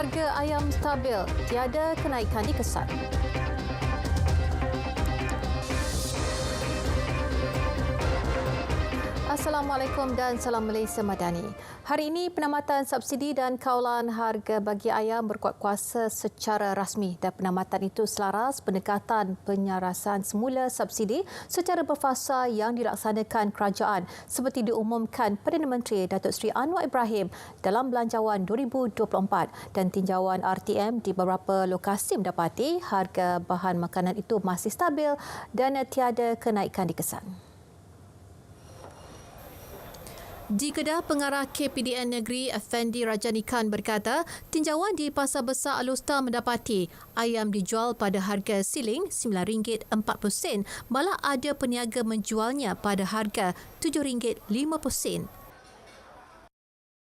Harga ayam stabil, tiada kenaikan dikesan. Assalamualaikum dan salam Malaysia Madani. Hari ini penamatan subsidi dan kawalan harga bagi ayam berkuat kuasa secara rasmi dan penamatan itu selaras pendekatan penyarasan semula subsidi secara berfasa yang dilaksanakan kerajaan seperti diumumkan Perdana Menteri Datuk Seri Anwar Ibrahim dalam Belanjawan 2024 dan tinjauan RTM di beberapa lokasi mendapati harga bahan makanan itu masih stabil dan tiada kenaikan dikesan. Di Kedah, Pengarah KPDN Negeri Effendi Rajanikan berkata, tinjauan di Pasar Besar Alustar mendapati ayam dijual pada harga siling RM9.40, malah ada peniaga menjualnya pada harga RM7.50.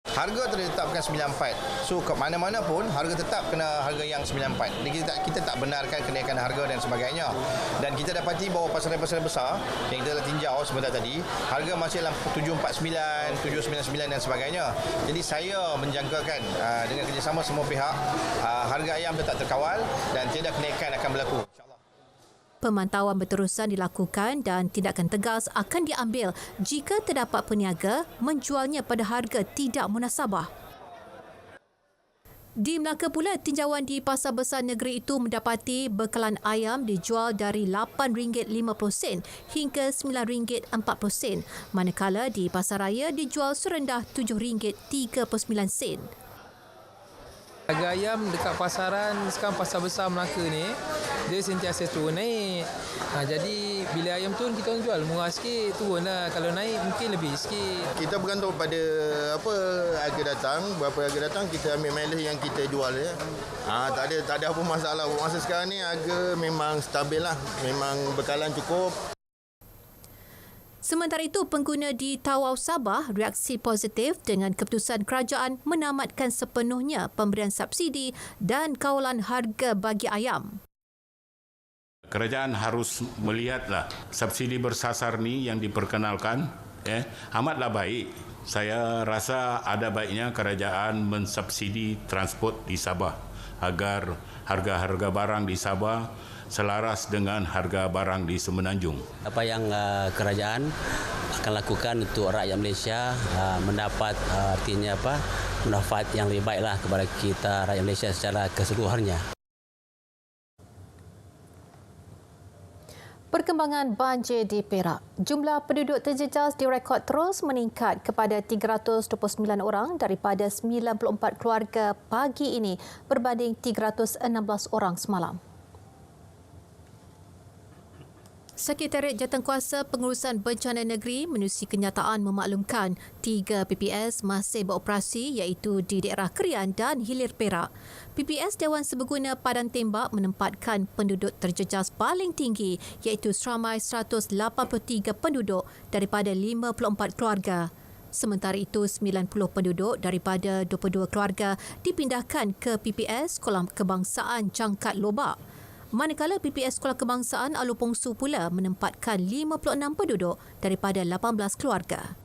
Harga telah ditetapkan 94. So ke mana-mana pun harga tetap kena harga yang 94. Jadi kita tak benarkan kenaikan harga dan sebagainya. Dan kita dapati bahawa pasaran-pasaran besar yang kita telah tinjau sebentar tadi, harga masih dalam 749, 799 dan sebagainya. Jadi saya menjangkakan dengan kerjasama semua pihak, harga ayam tetap terkawal dan tiada kenaikan akan berlaku. Pemantauan berterusan dilakukan dan tindakan tegas akan diambil jika terdapat peniaga menjualnya pada harga tidak munasabah. Di Melaka pula, tinjauan di Pasar Besar Negeri itu mendapati bekalan ayam dijual dari RM8.50 hingga RM9.40, manakala di Pasar Raya dijual serendah RM7.39. Harga ayam dekat pasaran sekarang Pasar Besar Melaka ni dia sentiasa turun naik. Jadi bila ayam turun kita orang jual murah sikit, turun lah. Kalau naik mungkin lebih sikit. Kita bergantung pada harga datang, berapa harga datang kita ambil mileage yang kita jual ya. Tak ada apa masalah. Masa sekarang ni harga memang stabil lah. Memang bekalan cukup. Sementara itu, pengguna di Tawau Sabah reaksi positif dengan keputusan kerajaan menamatkan sepenuhnya pemberian subsidi dan kawalan harga bagi ayam. Kerajaan harus melihatlah subsidi bersasar ni yang diperkenalkan amatlah baik. Saya rasa ada baiknya kerajaan mensubsidi transport di Sabah agar harga-harga barang di Sabah selaras dengan harga barang di Semenanjung. Apa yang kerajaan akan lakukan untuk rakyat Malaysia mendapat artinya manfaat yang lebih baiklah kepada kita rakyat Malaysia secara keseluruhannya. Perkembangan banjir di Perak. Jumlah penduduk terjejas direkod terus meningkat kepada 329 orang daripada 94 keluarga pagi ini berbanding 316 orang semalam. Sekretariat Jawatankuasa Pengurusan Bencana Negeri menerusi kenyataan memaklumkan 3 PPS masih beroperasi iaitu di daerah Krian dan Hilir Perak. PPS Dewan Seberguna Padan Tembak menempatkan penduduk terjejas paling tinggi iaitu seramai 183 penduduk daripada 54 keluarga. Sementara itu, 90 penduduk daripada 22 keluarga dipindahkan ke PPS Kolam Kebangsaan Jangkat Lobak. Manakala PPS Sekolah Kebangsaan Alupongsu pula menempatkan 56 penduduk daripada 18 keluarga.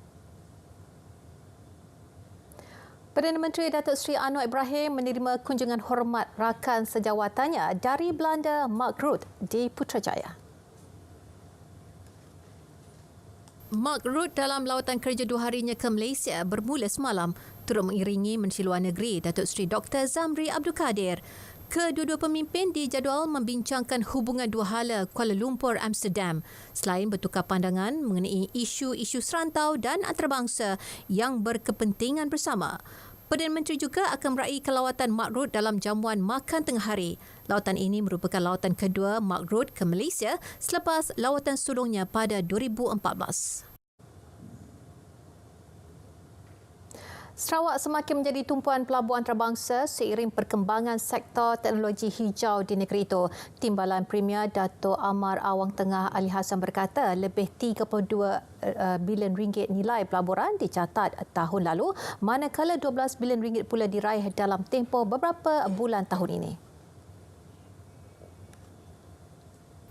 Perdana Menteri Datuk Seri Anwar Ibrahim menerima kunjungan hormat rakan sejawatannya dari Belanda Mark Rutte di Putrajaya. Mark Rutte dalam lawatan kerja 2 harinya ke Malaysia bermula semalam turut mengiringi Menteri Luar Negeri Datuk Seri Dr. Zamri Abdul Kadir. Kedua-dua pemimpin dijadual membincangkan hubungan dua hala Kuala Lumpur Amsterdam selain bertukar pandangan mengenai isu-isu serantau dan antarabangsa yang berkepentingan bersama. Perdana Menteri juga akan meraih kelawatan Mark Rutte dalam jamuan makan tengah hari. Lawatan ini merupakan lawatan kedua Mark Rutte ke Malaysia selepas lawatan sulungnya pada 2014. Sarawak semakin menjadi tumpuan pelabuhan antarabangsa seiring perkembangan sektor teknologi hijau di negeri itu. Timbalan Premier Dato' Amar Awang Tengah Ali Hassan berkata lebih 32 bilion ringgit nilai pelaburan dicatat tahun lalu, manakala 12 bilion ringgit pula diraih dalam tempoh beberapa bulan tahun ini.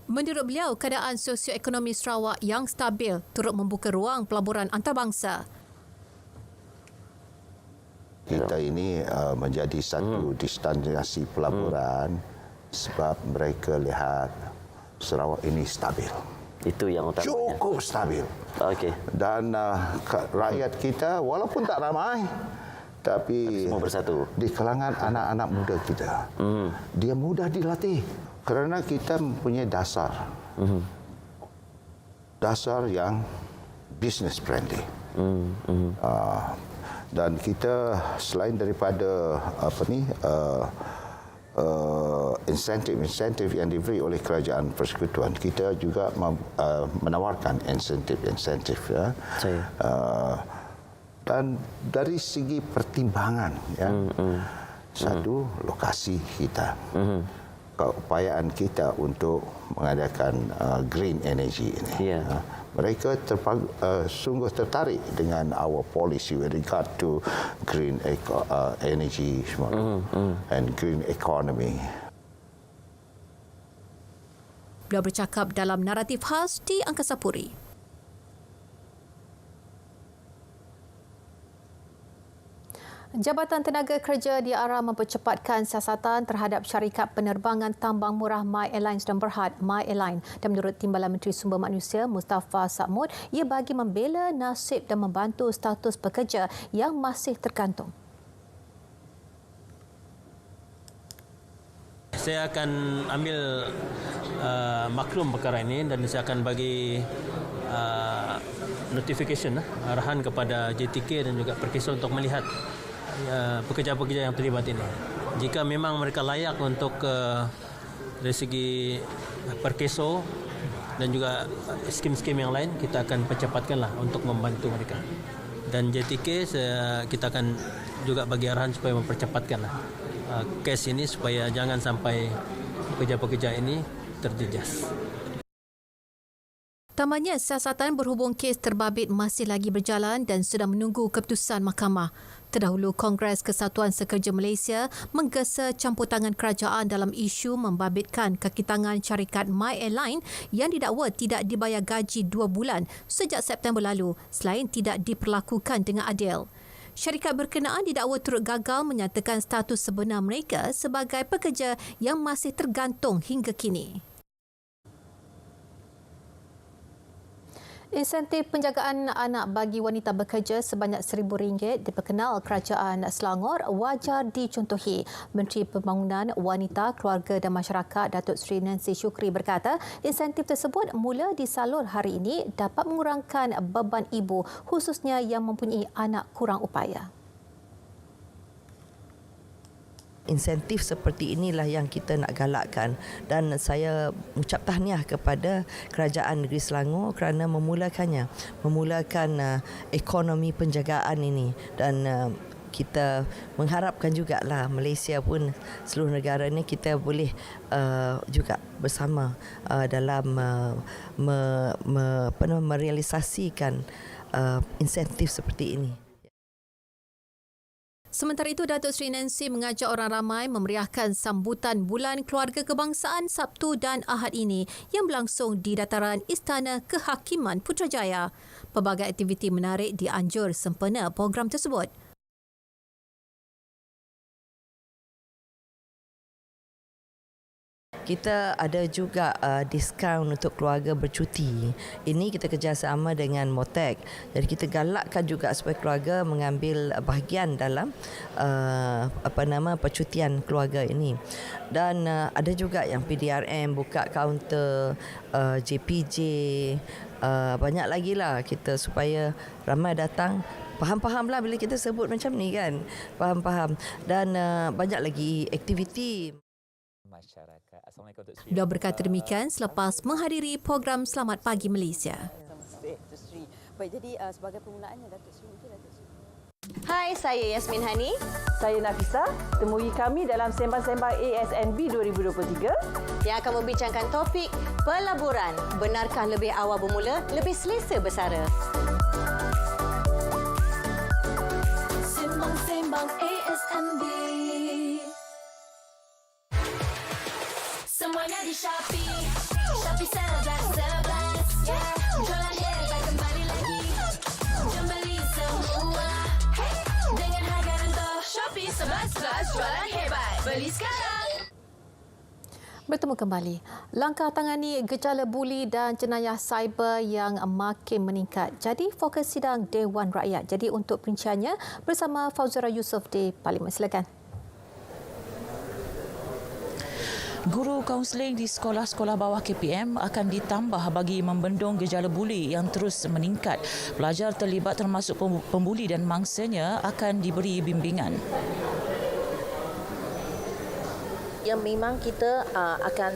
Menurut beliau, keadaan sosioekonomi Sarawak yang stabil turut membuka ruang pelaburan antarabangsa. Kita ini menjadi satu destinasi pelaburan sebab mereka lihat Sarawak ini stabil. Itu yang utama. Cukup stabil. Okey. Dan rakyat kita walaupun tak ramai, tapi semua bersatu. Di kalangan anak-anak muda kita, dia mudah dilatih kerana kita mempunyai dasar. Dasar yang business friendly. Dan kita selain daripada insentif yang diberi oleh kerajaan persekutuan, kita juga menawarkan insentif ya. Dan dari segi pertimbangan ya, satu lokasi kita, keupayaan kita untuk mengadakan green energy ini. Mereka sungguh tertarik dengan our policy with regard to green energy and green economy. Beliau bercakap dalam naratif khas di Angkasa Puri. Jabatan Tenaga Kerja diarah mempercepatkan siasatan terhadap syarikat penerbangan tambang murah My Airlines dan Berhad My Airline. Dan menurut Timbalan Menteri Sumber Manusia Mustafa Sakmud, ia bagi membela nasib dan membantu status pekerja yang masih tergantung. Saya akan ambil maklum perkara ini dan saya akan bagi notification, arahan kepada JTK dan juga Perkeso untuk melihat pekerja-pekerja yang terlibat ini. Jika memang mereka layak untuk dari segi Perkeso dan juga skim-skim yang lain, kita akan percepatkanlah untuk membantu mereka. Dan JTK kita akan juga bagi arahan supaya mempercepatkanlah kes ini supaya jangan sampai pekerja-pekerja ini terjejas. Tambahnya, siasatan berhubung kes terbabit masih lagi berjalan dan sudah menunggu keputusan mahkamah. Terdahulu, Kongres Kesatuan Sekerja Malaysia menggesa campur tangan kerajaan dalam isu membabitkan kaki tangan syarikat My Airline yang didakwa tidak dibayar gaji 2 bulan sejak September lalu selain tidak diperlakukan dengan adil. Syarikat berkenaan didakwa turut gagal menyatakan status sebenar mereka sebagai pekerja yang masih tergantung hingga kini. Insentif penjagaan anak bagi wanita bekerja sebanyak RM1,000 diperkenal Kerajaan Selangor wajar dicontohi. Menteri Pembangunan Wanita, Keluarga dan Masyarakat Datuk Seri Nancy Shukri berkata, insentif tersebut mula disalur hari ini dapat mengurangkan beban ibu khususnya yang mempunyai anak kurang upaya. Insentif seperti inilah yang kita nak galakkan dan saya ucap tahniah kepada Kerajaan Negeri Selangor kerana memulakan ekonomi penjagaan ini dan kita mengharapkan jugalah Malaysia pun seluruh negara ini kita boleh juga bersama dalam merealisasikan insentif seperti ini. Sementara itu, Datuk Seri Nancy mengajak orang ramai memeriahkan sambutan Bulan Keluarga Kebangsaan Sabtu dan Ahad ini yang berlangsung di dataran Istana Kehakiman Putrajaya. Pelbagai aktiviti menarik dianjur sempena program tersebut. Kita ada juga diskaun untuk keluarga bercuti. Ini kita kerjasama dengan Motek. Jadi kita galakkan juga supaya keluarga mengambil bahagian dalam percutian keluarga ini. Dan ada juga yang PDRM buka kaunter, JPJ, banyak lagi lah kita supaya ramai datang. Faham-faham lah bila kita sebut macam ni kan. Faham-faham. Dan banyak lagi aktiviti. Beliau berkata demikian selepas menghadiri program Selamat Pagi Malaysia. Baik, jadi sebagai permulaannya Datuk Seri mungkin Datuk Seri. Hai, saya Yasmin Hani. Saya Nafisa. Temui kami dalam Sembang-Sembang ASNB 2023 yang akan membincangkan topik pelaburan. Benarkah lebih awal bermula, lebih selesa bersara? Sembang-Sembang ASNB. Semuanya di Shopee. Shopee 11. Yeah. Jualan hebat kembali lagi. Jom beli semua. Dengan harga rendah. Beli sekarang. Bertemu kembali. Langkah tangani gejala buli dan jenayah cyber yang makin meningkat. Jadi fokus sidang Dewan Rakyat. Jadi untuk perinciannya bersama Fauzura Yusof di Parlimen. Silakan. Guru kaunseling di sekolah-sekolah bawah KPM akan ditambah bagi membendung gejala buli yang terus meningkat. Pelajar terlibat termasuk pembuli dan mangsanya akan diberi bimbingan. Yang memang kita akan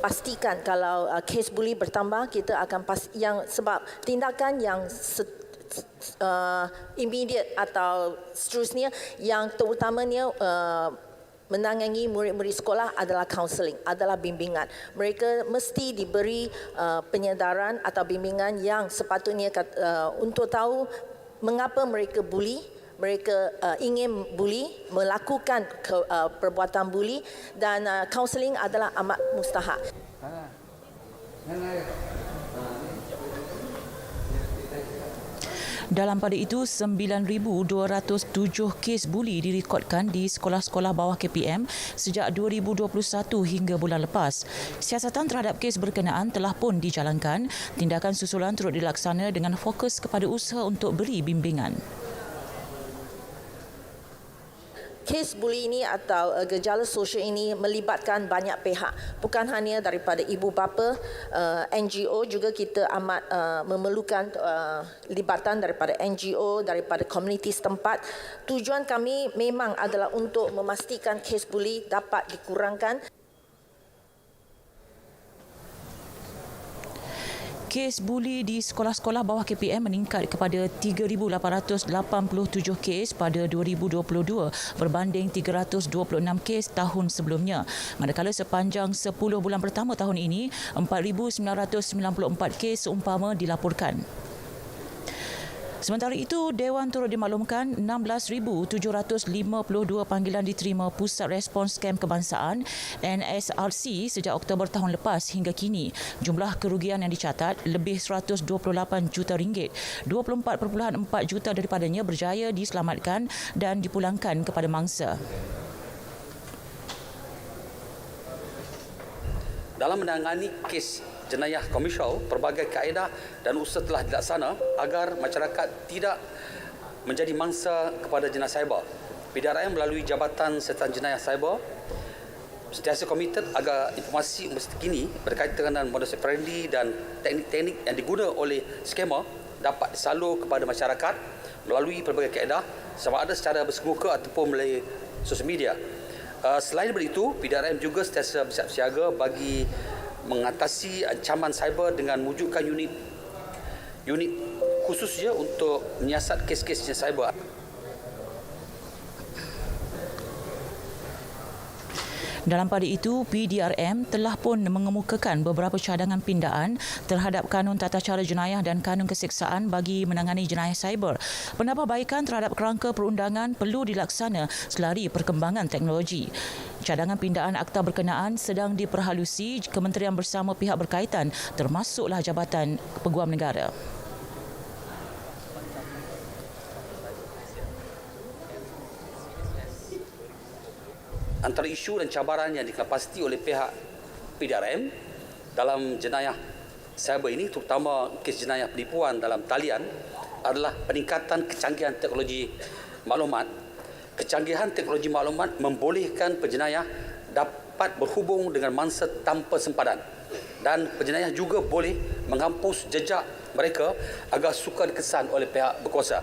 pastikan kalau kes buli bertambah, kita akan sebab tindakan yang immediate atau seterusnya yang terutamanya menangani murid-murid sekolah adalah kaunseling, adalah bimbingan. Mereka mesti diberi penyedaran atau bimbingan yang sepatutnya untuk tahu mengapa mereka buli, mereka ingin buli, melakukan perbuatan buli, dan kaunseling adalah amat mustahak. Dalam pada itu, 9,207 kes buli direkodkan di sekolah-sekolah bawah KPM sejak 2021 hingga bulan lepas. Siasatan terhadap kes berkenaan telah pun dijalankan. Tindakan susulan turut dilaksana dengan fokus kepada usaha untuk beri bimbingan. Kes buli ini atau gejala sosial ini melibatkan banyak pihak, bukan hanya daripada ibu bapa, NGO juga kita amat memerlukan libatan daripada NGO, daripada komuniti setempat. Tujuan kami memang adalah untuk memastikan kes buli dapat dikurangkan. Kes buli di sekolah-sekolah bawah KPM meningkat kepada 3,887 kes pada 2022 berbanding 326 kes tahun sebelumnya. Manakala sepanjang 10 bulan pertama tahun ini, 4,994 kes seumpama dilaporkan. Sementara itu, Dewan turut dimaklumkan 16,752 panggilan diterima Pusat Respons Kem Kebangsaan NSRC sejak Oktober tahun lepas hingga kini. Jumlah kerugian yang dicatat lebih 128 juta ringgit. 24.4 juta daripadanya berjaya diselamatkan dan dipulangkan kepada mangsa. Dalam menangani kes jenayah komersial, pelbagai kaedah dan usaha telah dilaksana agar masyarakat tidak menjadi mangsa kepada jenayah cyber. PDRM melalui Jabatan Siasatan Jenayah Cyber sentiasa komited agar informasi kini berkaitan dengan modus operandi dan teknik-teknik yang digunakan oleh skamer dapat disalur kepada masyarakat melalui pelbagai kaedah, sama ada secara bersemuka ataupun melalui sosial media. Selain daripada itu, PDRM juga sentiasa bersiap siaga bagi mengatasi ancaman cyber dengan mewujudkan unit khususnya untuk menyiasat kes-kes cyber. Dalam pada itu, PDRM telah pun mengemukakan beberapa cadangan pindaan terhadap Kanun Tata Cara Jenayah dan Kanun Keseksaan bagi menangani jenayah cyber. Penambahbaikan terhadap kerangka perundangan perlu dilaksana selari perkembangan teknologi. Cadangan pindaan akta berkenaan sedang diperhalusi kementerian bersama pihak berkaitan termasuklah Jabatan Peguam Negara. Antara isu dan cabaran yang dikelepasti oleh pihak PDRM dalam jenayah cyber ini, terutama kes jenayah penipuan dalam talian, adalah peningkatan kecanggihan teknologi maklumat. Kecanggihan teknologi maklumat membolehkan penjenayah dapat berhubung dengan mangsa tanpa sempadan, dan penjenayah juga boleh menghapus jejak mereka agar sukar dikesan oleh pihak berkuasa.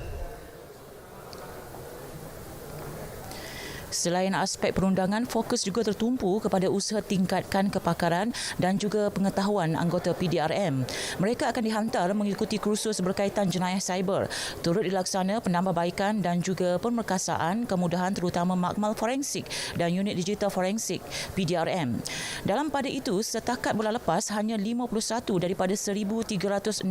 Selain aspek perundangan, fokus juga tertumpu kepada usaha tingkatkan kepakaran dan juga pengetahuan anggota PDRM. Mereka akan dihantar mengikuti kursus berkaitan jenayah cyber. Turut dilaksana penambahbaikan dan juga pemerkasaan kemudahan terutama makmal forensik dan unit digital forensik PDRM. Dalam pada itu, setakat bulan lepas hanya 51 daripada 1,365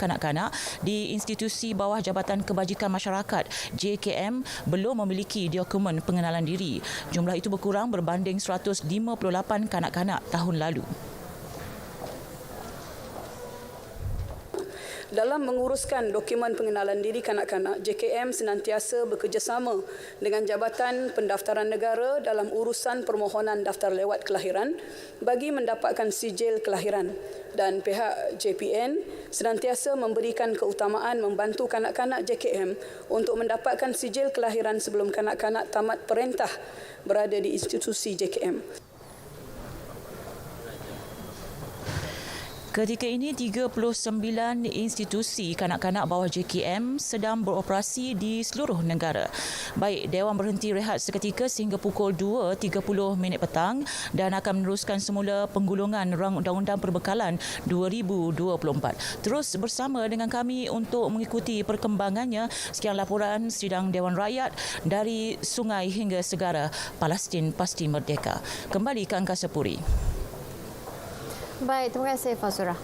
kanak-kanak di institusi bawah Jabatan Kebajikan Masyarakat JKM belum memiliki dokumen pengenalan diri. Jumlah itu berkurang berbanding 158 kanak-kanak tahun lalu. Dalam menguruskan dokumen pengenalan diri kanak-kanak, JKM senantiasa bekerjasama dengan Jabatan Pendaftaran Negara dalam urusan permohonan daftar lewat kelahiran bagi mendapatkan sijil kelahiran, dan pihak JPN senantiasa memberikan keutamaan membantu kanak-kanak JKM untuk mendapatkan sijil kelahiran sebelum kanak-kanak tamat perintah berada di institusi JKM. Ketika ini, 39 institusi kanak-kanak bawah JKM sedang beroperasi di seluruh negara. Baik, Dewan berhenti rehat seketika sehingga pukul 2.30 petang dan akan meneruskan semula penggulungan rang undang-undang perbekalan 2024. Terus bersama dengan kami untuk mengikuti perkembangannya. Sekian laporan sidang Dewan Rakyat dari Sungai hingga Segara, Palestin pasti merdeka. Kembali ke Angkasa Puri. Baik, terima kasih Fazura.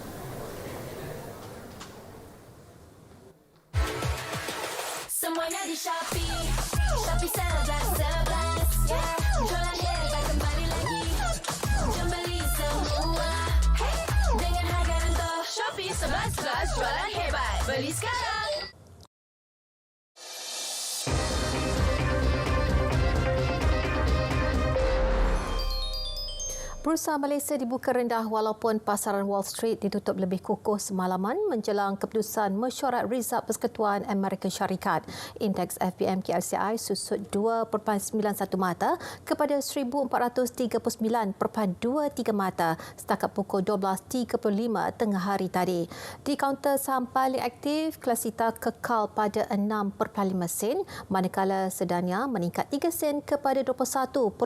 Semuanya di Shopee. Shopee 11. Yeah. Jualan hebat kembali lagi. Jom beli semua. Hey. Dengan harga rendah. Shopee 11 jualan hebat. Beli sekarang. Bursa Malaysia dibuka rendah walaupun pasaran Wall Street ditutup lebih kukuh semalaman menjelang keputusan mesyuarat Rizab Persekutuan Amerika Syarikat. Indeks FBM KLCI susut 2.91 mata kepada 1439.23 mata setakat pukul 12.35 tengah hari tadi. Di kaunter saham paling aktif, Kelasita kekal pada 6.5 sen, manakala Sedania meningkat 3 sen kepada 21.5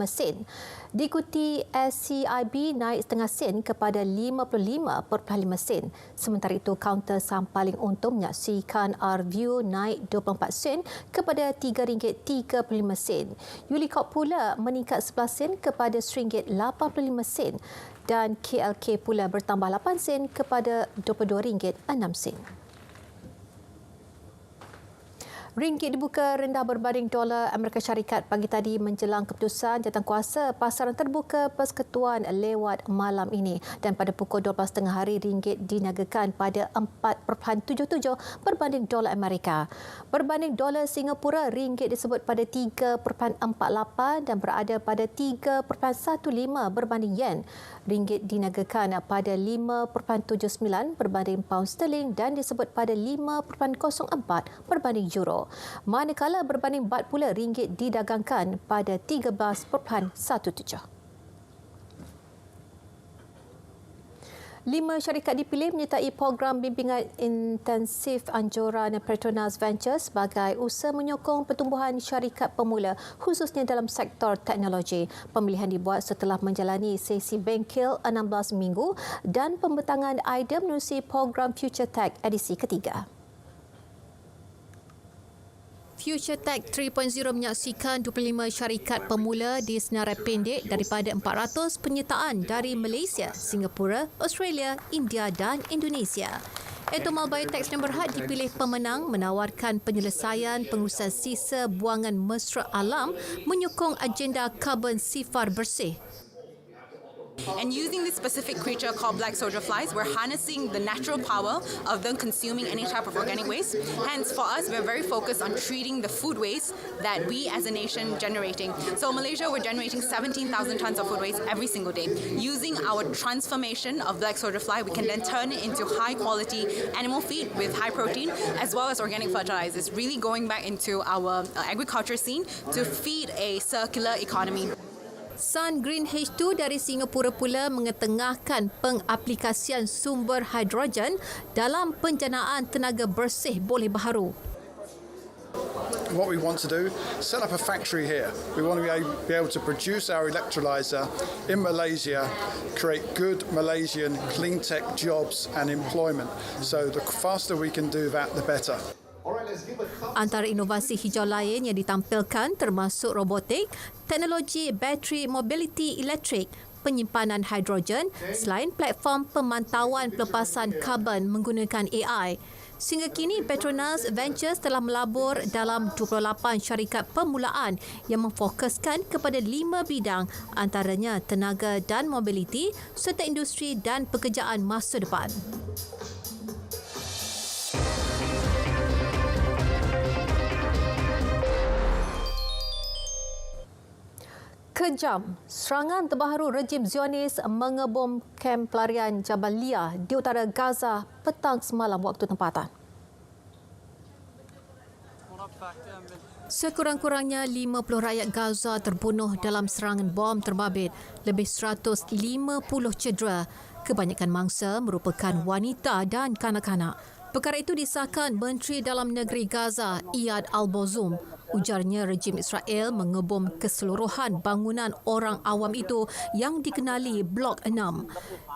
sen. Diikuti SCIB naik setengah sen kepada 55.5 sen. Sementara itu, kaunter saham paling untung menyaksikan R-View naik 24 sen kepada RM3.35. Ulicorp pula meningkat 11 sen kepada RM1.85 dan KLK pula bertambah 8 sen kepada RM22.06. Ringgit dibuka rendah berbanding dolar Amerika Syarikat pagi tadi menjelang keputusan jawatankuasa pasaran terbuka persekutuan lewat malam ini, dan pada pukul 12 tengah hari ringgit diniagakan pada 4.77 berbanding dolar Amerika. Berbanding dolar Singapura, ringgit disebut pada 3.48 dan berada pada 3.15 berbanding yen. Ringgit diniagakan pada 5.79 berbanding pound sterling dan disebut pada 5.04 berbanding euro. Manakala berbanding baht pula, ringgit didagangkan pada 13.17. 5 syarikat dipilih menyertai program bimbingan intensif anjuran Petronas Ventures sebagai usaha menyokong pertumbuhan syarikat pemula khususnya dalam sektor teknologi. Pemilihan dibuat setelah menjalani sesi bengkel 16 minggu dan pembentangan idea menerusi program Future Tech edisi ketiga. Future Tech 3.0 menyaksikan 25 syarikat pemula di senarai pendek daripada 400 penyertaan dari Malaysia, Singapura, Australia, India dan Indonesia. Etomal Biotech yang berhad dipilih pemenang menawarkan penyelesaian pengurusan sisa buangan mesra alam menyokong agenda karbon sifar bersih. And using this specific creature called black soldier flies, we're harnessing the natural power of them consuming any type of organic waste. Hence, for us, we're very focused on treating the food waste that we as a nation generating. So Malaysia, we're generating 17,000 tons of food waste every single day. Using our transformation of black soldier fly, we can then turn it into high quality animal feed with high protein, as well as organic fertilizers, really going back into our agriculture scene to feed a circular economy. Sun Green H2 dari Singapura pula mengetengahkan pengaplikasian sumber hidrogen dalam penjanaan tenaga bersih boleh baharu. What we want to do, set up a factory here. We want to be able to produce our electrolyzer in Malaysia, create good Malaysian clean tech jobs and employment. So the faster we can do that, the better. Antara inovasi hijau lain yang ditampilkan termasuk robotik, teknologi bateri mobility elektrik, penyimpanan hidrogen selain platform pemantauan pelepasan karbon menggunakan AI. Sehingga kini Petronas Ventures telah melabur dalam 28 syarikat permulaan yang memfokuskan kepada 5 bidang, antaranya tenaga dan mobiliti serta industri dan pekerjaan masa depan. Kejam, serangan terbaru rejim Zionis mengebom kem pelarian Jabalia di utara Gaza petang semalam waktu tempatan. Sekurang-kurangnya 50 rakyat Gaza terbunuh dalam serangan bom terbabit, lebih 150 cedera. Kebanyakan mangsa merupakan wanita dan kanak-kanak. Perkara itu disahkan Menteri Dalam Negeri Gaza, Iyad Al-Bozum. Ujarnya rejim Israel mengebom keseluruhan bangunan orang awam itu yang dikenali Blok 6.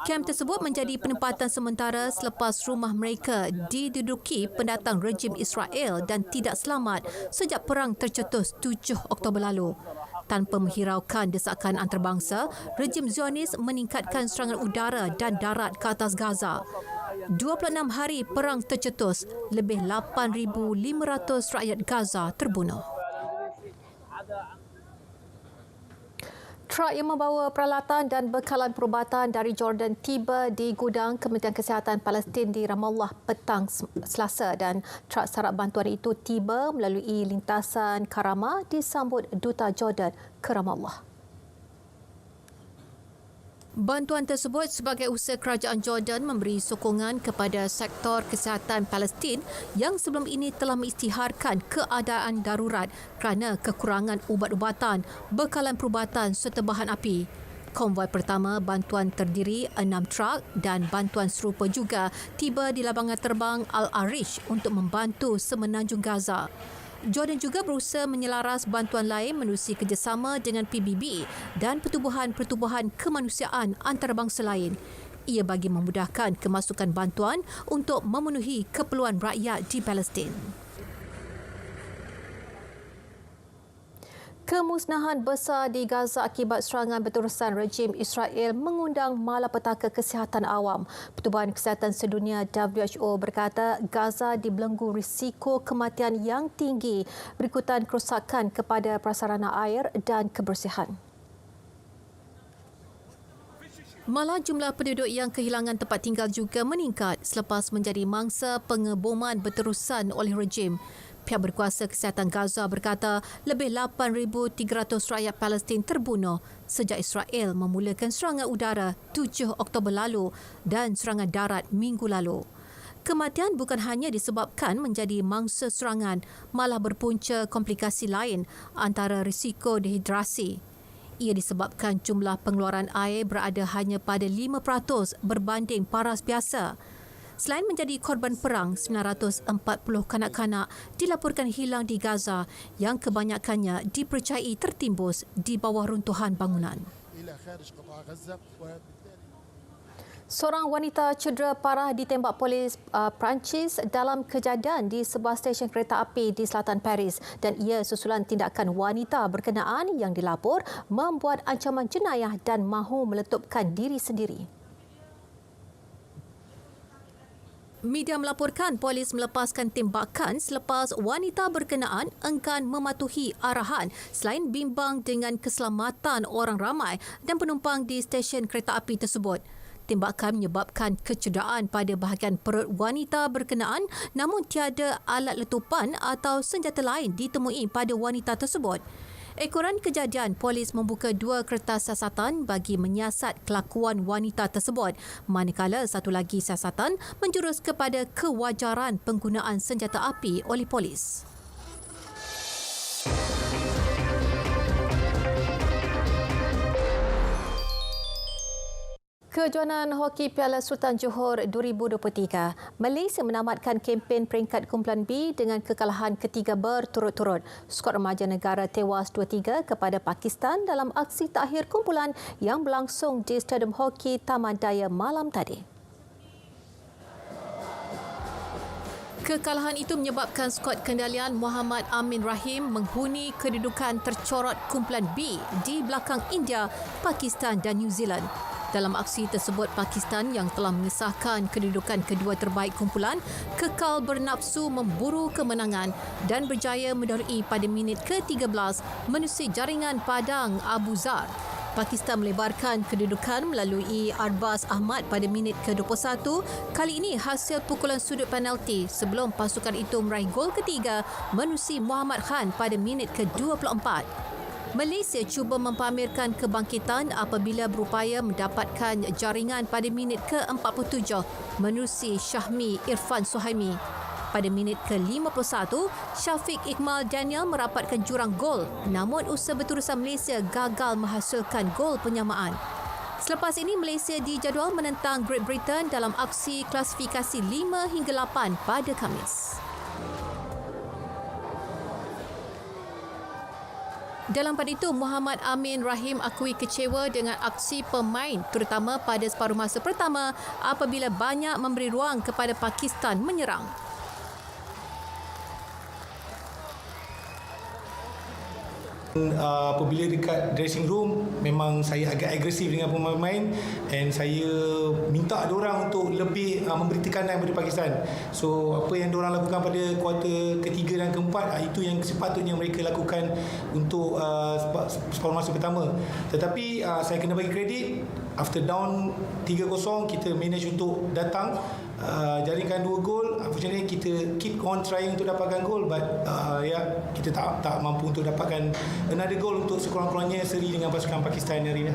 Kem tersebut menjadi penempatan sementara selepas rumah mereka diduduki pendatang rejim Israel dan tidak selamat sejak perang tercetus 7 Oktober lalu. Tanpa menghiraukan desakan antarabangsa, rejim Zionis meningkatkan serangan udara dan darat ke atas Gaza. 26 hari perang tercetus, lebih 8,500 rakyat Gaza terbunuh. Truk yang membawa peralatan dan bekalan perubatan dari Jordan tiba di gudang Kementerian Kesihatan Palestin di Ramallah petang Selasa dan truk sarap bantuan itu tiba melalui lintasan Karama disambut Duta Jordan ke Ramallah. Bantuan tersebut sebagai usaha kerajaan Jordan memberi sokongan kepada sektor kesihatan Palestin yang sebelum ini telah mengisytiharkan keadaan darurat kerana kekurangan ubat-ubatan, bekalan perubatan serta bahan api. Konvoi pertama bantuan terdiri 6 truk dan bantuan serupa juga tiba di lapangan terbang Al-Arish untuk membantu semenanjung Gaza. Jordan juga berusaha menyelaras bantuan lain menerusi kerjasama dengan PBB dan pertubuhan-pertubuhan kemanusiaan antarabangsa lain. Ia bagi memudahkan kemasukan bantuan untuk memenuhi keperluan rakyat di Palestin. Kemusnahan besar di Gaza akibat serangan berterusan rejim Israel mengundang malapetaka kesihatan awam. Pertubuhan Kesihatan Sedunia WHO berkata Gaza dibelenggu risiko kematian yang tinggi berikutan kerosakan kepada prasarana air dan kebersihan. Malah jumlah penduduk yang kehilangan tempat tinggal juga meningkat selepas menjadi mangsa pengeboman berterusan oleh rejim. Pihak berkuasa kesihatan Gaza berkata lebih 8,300 rakyat Palestin terbunuh sejak Israel memulakan serangan udara 7 Oktober lalu dan serangan darat minggu lalu. Kematian bukan hanya disebabkan menjadi mangsa serangan, malah berpunca komplikasi lain antara risiko dehidrasi. Ia disebabkan jumlah pengeluaran air berada hanya pada 5% berbanding paras biasa. Selain menjadi korban perang, 940 kanak-kanak dilaporkan hilang di Gaza yang kebanyakannya dipercayai tertimbus di bawah runtuhan bangunan. Seorang wanita cedera parah ditembak polis Perancis dalam kejadian di sebuah stesen kereta api di selatan Paris dan ia susulan tindakan wanita berkenaan yang dilapor membuat ancaman jenayah dan mahu meletupkan diri sendiri. Media melaporkan polis melepaskan tembakan selepas wanita berkenaan enggan mematuhi arahan selain bimbang dengan keselamatan orang ramai dan penumpang di stesen kereta api tersebut. Tembakan menyebabkan kecederaan pada bahagian perut wanita berkenaan namun tiada alat letupan atau senjata lain ditemui pada wanita tersebut. Ekoran kejadian, polis membuka 2 kertas siasatan bagi menyiasat kelakuan wanita tersebut, manakala satu lagi siasatan menjurus kepada kewajaran penggunaan senjata api oleh polis. Kejohanan Hoki Piala Sultan Johor 2023, Malaysia menamatkan kempen peringkat kumpulan B dengan kekalahan ketiga berturut-turut. Skuad remaja negara tewas 2-3 kepada Pakistan dalam aksi takhir kumpulan yang berlangsung di Stadium Hoki Taman Daya malam tadi. Kekalahan itu menyebabkan skuad kendalian Muhammad Amin Rahim menghuni kedudukan tercorot kumpulan B di belakang India, Pakistan dan New Zealand. Dalam aksi tersebut, Pakistan yang telah mengesahkan kedudukan kedua terbaik kumpulan kekal bernafsu memburu kemenangan dan berjaya mendahului pada minit ke-13 menerusi jaringan padang Abu Zar. Pakistan melebarkan kedudukan melalui Arbaz Ahmad pada minit ke-21, kali ini hasil pukulan sudut penalti sebelum pasukan itu meraih gol ketiga menerusi Muhammad Khan pada minit ke-24. Malaysia cuba mempamerkan kebangkitan apabila berupaya mendapatkan jaringan pada minit ke-47 menerusi Syahmi Irfan Suhaimi. Pada minit ke-51, Syafiq Iqmal Daniel merapatkan jurang gol, namun usaha berterusan Malaysia gagal menghasilkan gol penyamaan. Selepas ini, Malaysia dijadual menentang Great Britain dalam aksi klasifikasi 5 hingga 8 pada Khamis. Dalam pada itu, Muhammad Amin Rahim akui kecewa dengan aksi pemain terutama pada separuh masa pertama apabila banyak memberi ruang kepada Pakistan menyerang. Apabila dekat dressing room memang saya agak agresif dengan pemain-pemain dan saya minta diorang untuk lebih memberi tekanan kepada Pakistan. So apa yang diorang lakukan pada kuarter ketiga dan keempat, itu yang sepatutnya mereka lakukan untuk separuh masa pertama. Tetapi saya kena bagi kredit, after down 3-0 kita manage untuk datang jaringkan 2 gol. Unfortunately kita keep on trying untuk dapatkan gol, but kita tak mampu untuk dapatkan another goal untuk sekurang-kurangnya seri dengan pasukan Pakistan hari ini.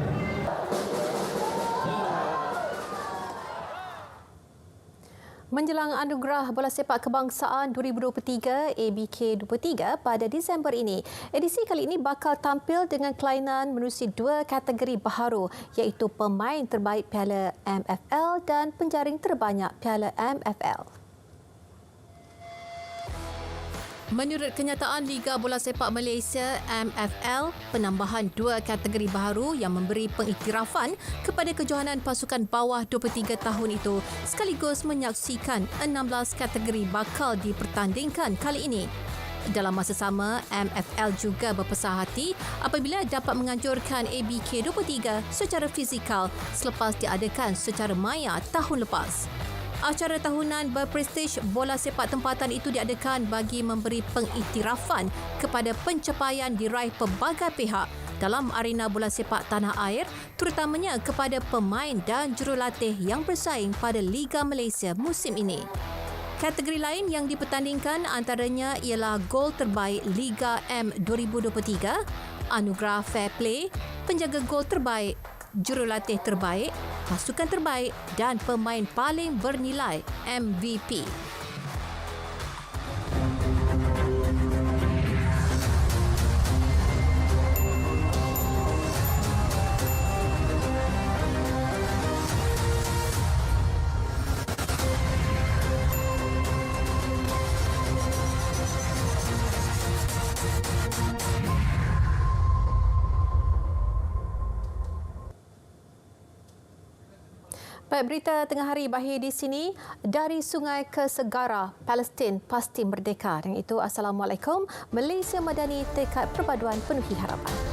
Menjelang Anugerah Bola Sepak Kebangsaan 2023 ABK 23 pada Disember ini, edisi kali ini bakal tampil dengan kelainan menerusi 2 kategori baharu, iaitu pemain terbaik Piala MFL dan penjaring terbanyak Piala MFL. Menurut kenyataan Liga Bola Sepak Malaysia MFL, penambahan 2 kategori baharu yang memberi pengiktirafan kepada kejohanan pasukan bawah 23 tahun itu sekaligus menyaksikan 16 kategori bakal dipertandingkan kali ini. Dalam masa sama, MFL juga berpesah hati apabila dapat menganjurkan ABK 23 secara fizikal selepas diadakan secara maya tahun lepas. Acara tahunan berprestij bola sepak tempatan itu diadakan bagi memberi pengiktirafan kepada pencapaian diraih pelbagai pihak dalam arena bola sepak tanah air, terutamanya kepada pemain dan jurulatih yang bersaing pada Liga Malaysia musim ini. Kategori lain yang dipertandingkan antaranya ialah gol terbaik Liga M 2023, anugerah Fair Play, penjaga gol terbaik, jurulatih terbaik, pasukan terbaik dan pemain paling bernilai MVP. Baik, berita tengah hari berakhir di sini. Dari sungai ke segara, Palestin pasti merdeka. Dan itu, Assalamualaikum. Malaysia Madani, tekad perpaduan penuhi harapan.